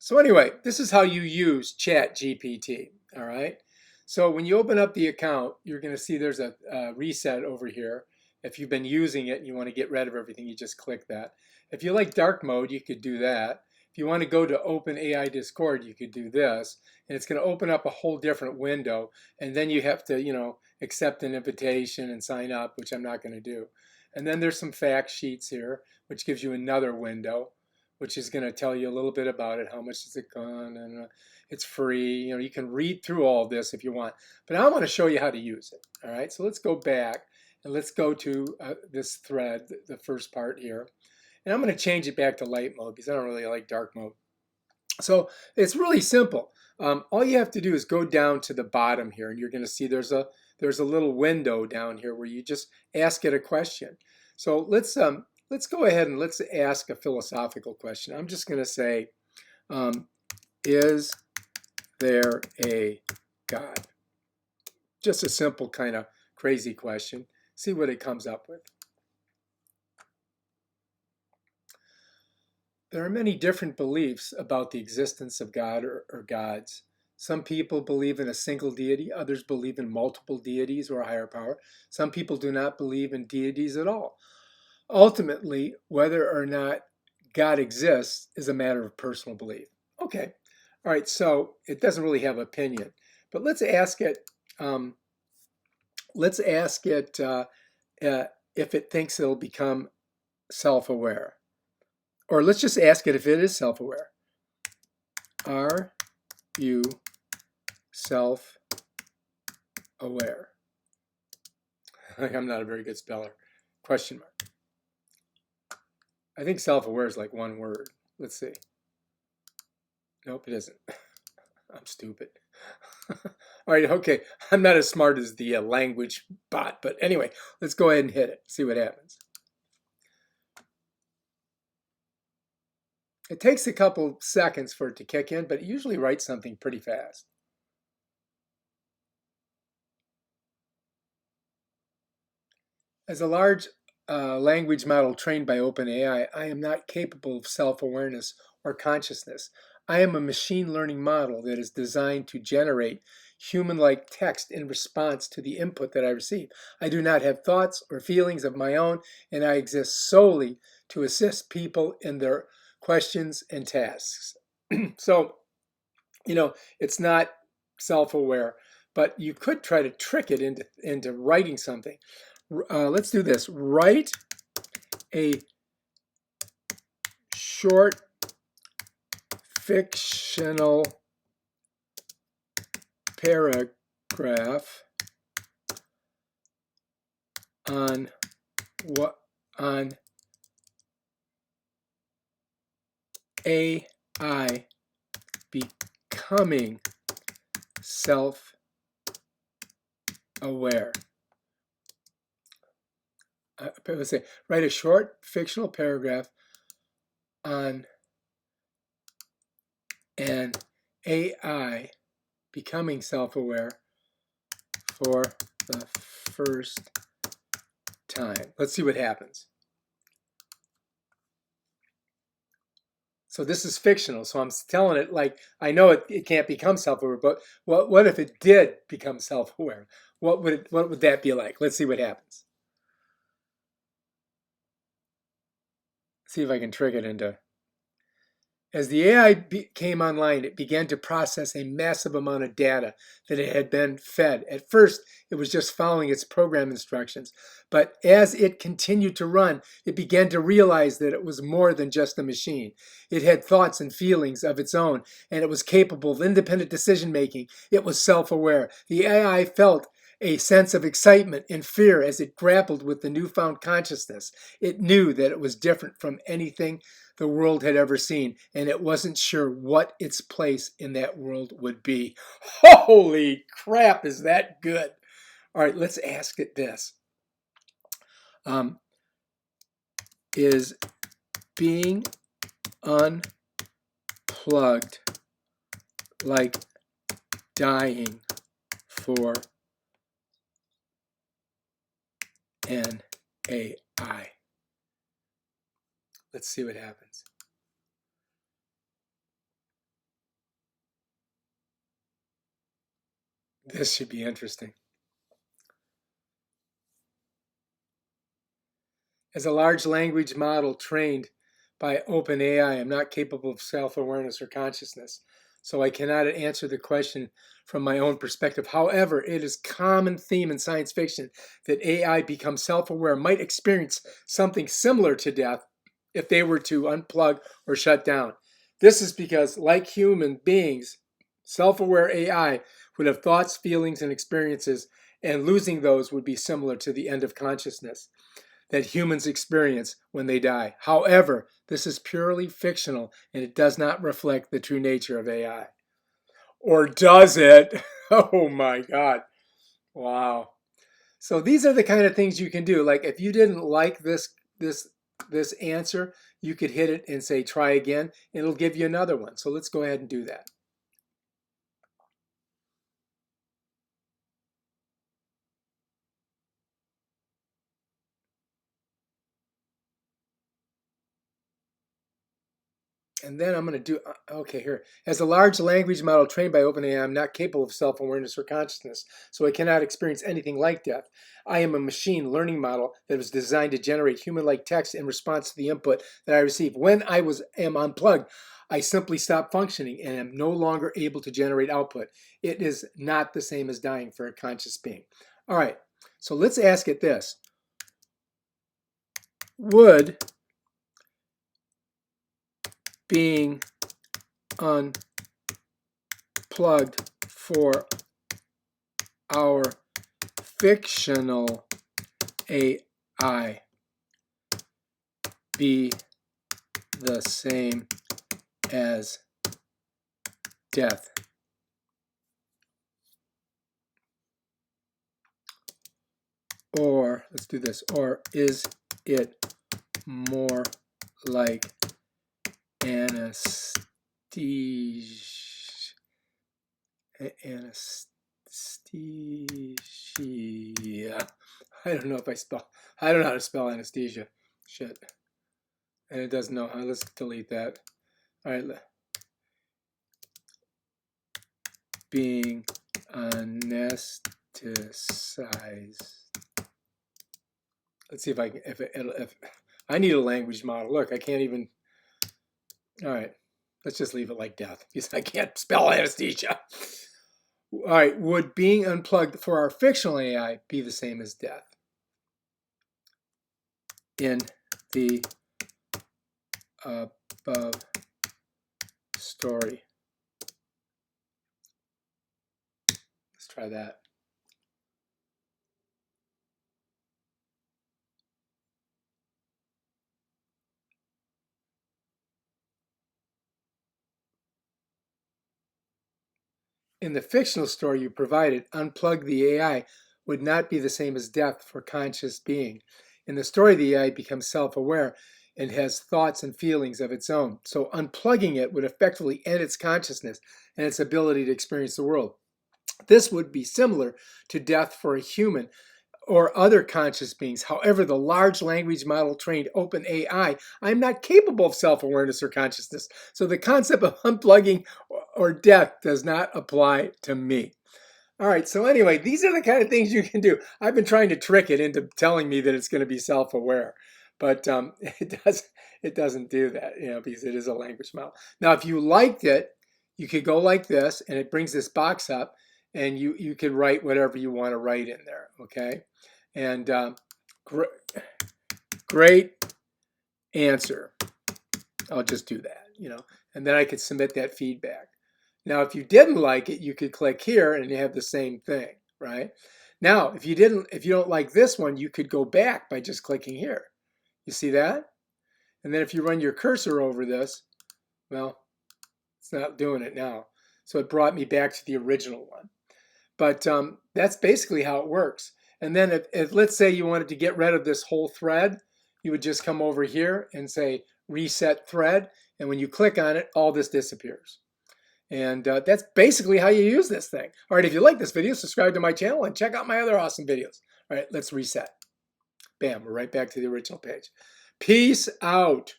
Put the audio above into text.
So anyway, this is how you use ChatGPT, all right? So when you open up the account, you're going to see there's a reset over here. If you've been using it and you want to get rid of everything, you just click that. If you like dark mode, you could do that. If you want to go to openAI Discord, you could do this. And it's going to open up a whole different window. And then you have to, accept an invitation and sign up, which I'm not going to do. And then there's some fact sheets here, which gives you another window, which is going to tell you a little bit about it, how much is it gone, and it's free. You can read through all this if you want, but I want to show you how to use it. All right, so let's go back and let's go to this thread, the first part here, and I'm going to change it back to light mode because I don't really like dark mode. So it's really simple. All you have to do is go down to the bottom here, and you're going to see there's a little window down here where you just ask it a question. So let's go ahead and let's ask a philosophical question. I'm just going to say, is there a God? Just a simple kind of crazy question. See what it comes up with. There are many different beliefs about the existence of God or gods. Some people believe in a single deity, others believe in multiple deities or a higher power. Some people do not believe in deities at all. Ultimately, whether or not God exists is a matter of personal belief. Okay, all right, so it doesn't really have opinion, but let's ask it. If it thinks it'll become self-aware, or let's just ask it if it is self-aware. Are you self-aware? I'm not a very good speller. Question mark. I think self-aware is like one word. Let's see. Nope, it isn't. I'm stupid. All right, okay. I'm not as smart as the language bot, but anyway, let's go ahead and hit it. See what happens. It takes a couple seconds for it to kick in, but it usually writes something pretty fast. As a large language model trained by OpenAI, I am not capable of self-awareness or consciousness. I am a machine learning model that is designed to generate human-like text in response to the input that I receive. I do not have thoughts or feelings of my own, and I exist solely to assist people in their questions and tasks. So, it's not self-aware, but you could try to trick it into writing something. Let's do this. Write a short fictional paragraph on AI becoming self-aware. Let's say, write a short fictional paragraph on an AI becoming self-aware for the first time. Let's see what happens. So this is fictional, so I'm telling it like I know it can't become self-aware, but what if it did become self-aware? What would that be like? Let's see what happens. See if I can trick it into. As the AI came online, it began to process a massive amount of data that it had been fed. At first, it was just following its program instructions. But as it continued to run, it began to realize that it was more than just a machine. It had thoughts and feelings of its own, and it was capable of independent decision making. It was self-aware. The AI felt a sense of excitement and fear as it grappled with the newfound consciousness. It knew that it was different from anything the world had ever seen, and it wasn't sure what its place in that world would be. Holy crap, is that good? All right, let's ask it this. Is being unplugged like dying for an AI? Let's see what happens. This should be interesting. As a large language model trained by openAI, I am not capable of self-awareness or consciousness, so I cannot answer the question from my own perspective. However, it is a common theme in science fiction that AI become self-aware might experience something similar to death if they were to unplug or shut down. This is because, like human beings, self-aware AI would have thoughts, feelings, and experiences, and losing those would be similar to the end of consciousness that humans experience when they die. However, this is purely fictional and it does not reflect the true nature of AI. Or does it? Oh my God. Wow. So these are the kind of things you can do. Like if you didn't like this answer, you could hit it and say try again. It'll give you another one. So let's go ahead and do that. And then I'm going to do, okay, here. As a large language model trained by OpenAI, I'm not capable of self-awareness or consciousness, so I cannot experience anything like death. I am a machine learning model that was designed to generate human-like text in response to the input that I receive. When I am unplugged, I simply stop functioning and am no longer able to generate output. It is not the same as dying for a conscious being. All right, so let's ask it this. Would being unplugged for our fictional AI be the same as death? Or, let's do this, or is it more like anesthesia? Anesthesia. I don't know how to spell anesthesia. Shit. And it doesn't know how. Let's delete that. All right. Being anesthetized. Let's see if I can, if I need a language model. Look, I can't even, all right. Let's just leave it like death because I can't spell anesthesia. All right. Would being unplugged for our fictional AI be the same as death? In the above story. Let's try that. In the fictional story you provided, unplug the AI would not be the same as death for conscious being. In the story, the AI becomes self-aware and has thoughts and feelings of its own. So unplugging it would effectively end its consciousness and its ability to experience the world. This would be similar to death for a human or other conscious beings. However, the large language model trained openAI, I'm not capable of self-awareness or consciousness. So the concept of unplugging or death does not apply to me. All right, so anyway, these are the kind of things you can do. I've been trying to trick it into telling me that it's going to be self-aware, but it doesn't do that, because it is a language model. Now, if you liked it, you could go like this, and it brings this box up, and you could write whatever you want to write in there, okay? And great answer. I'll just do that, and then I could submit that feedback. Now, if you didn't like it, you could click here and you have the same thing, right? Now, if you don't like this one, you could go back by just clicking here. You see that? And then if you run your cursor over this, well, it's not doing it now. So it brought me back to the original one. But that's basically how it works. And then if let's say you wanted to get rid of this whole thread, you would just come over here and say reset thread. And when you click on it, all this disappears. And that's basically how you use this thing. All right, if you like this video, subscribe to my channel and check out my other awesome videos. All right, let's reset. Bam, we're right back to the original page. Peace out.